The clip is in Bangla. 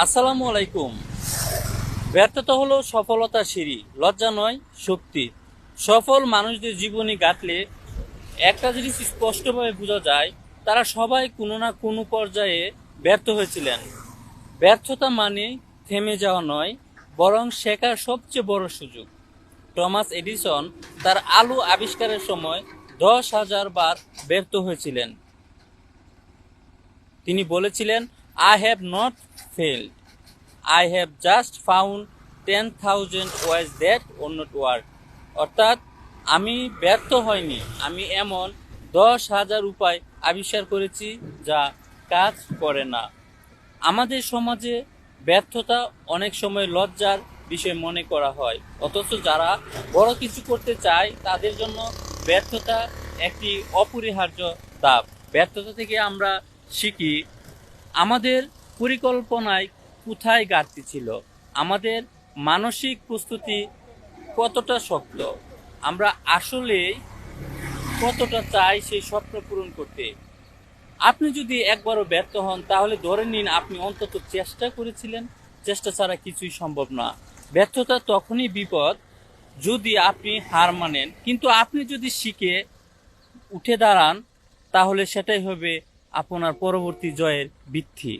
আসসালামু আলাইকুম। ব্যর্থতা হলো সফলতার সিঁড়ি, লজ্জা নয়, শক্তি। সফল মানুষদের জীবনী ঘাটলে একটা জিনিস স্পষ্টভাবে বোঝা যায়, তারা সবাই কোনো না কোনো পর্যায়ে ব্যর্থ হয়েছিলেন। ব্যর্থতা মানে থেমে যাওয়া নয়, বরং শেখার সবচেয়ে বড় সুযোগ। টমাস এডিসন তার আলো আবিষ্কারের সময় 10,000 বার ব্যর্থ হয়েছিলেন। তিনি বলেছিলেন, I have not failed, I have just found 10,000 ways that or not work. অর্থাৎ আমি ব্যর্থ হয়নি, আমি এমন 10,000 উপায় আবিষ্কার করেছি যা কাজ করে না। আমাদের সমাজে ব্যর্থতা অনেক সময় লজ্জার বিষয় মনে করা হয়, অথচ যারা বড় কিছু করতে চায় তাদের জন্য ব্যর্থতা একটি অপরিহার্য ধাপ। ব্যর্থতা থেকে আমরা শিখি আমাদের পরিকল্পনায় কোথায় ঘাটতি ছিল, আমাদের মানসিক প্রস্তুতি কতটা শক্ত, আমরা আসলে কতটা চাই সেই স্বপ্ন পূরণ করতে। আপনি যদি একবারও ব্যর্থ হন তাহলে ধরে নিন আপনি অন্তত চেষ্টা করেছিলেন। চেষ্টা ছাড়া কিছুই সম্ভব না। ব্যর্থতা তখনই বিপদ যদি আপনি হার মানেন, কিন্তু আপনি যদি শিখে উঠে দাঁড়ান তাহলে সেটাই হবে আপনার পরবর্তী জয়ের ভিত্তি।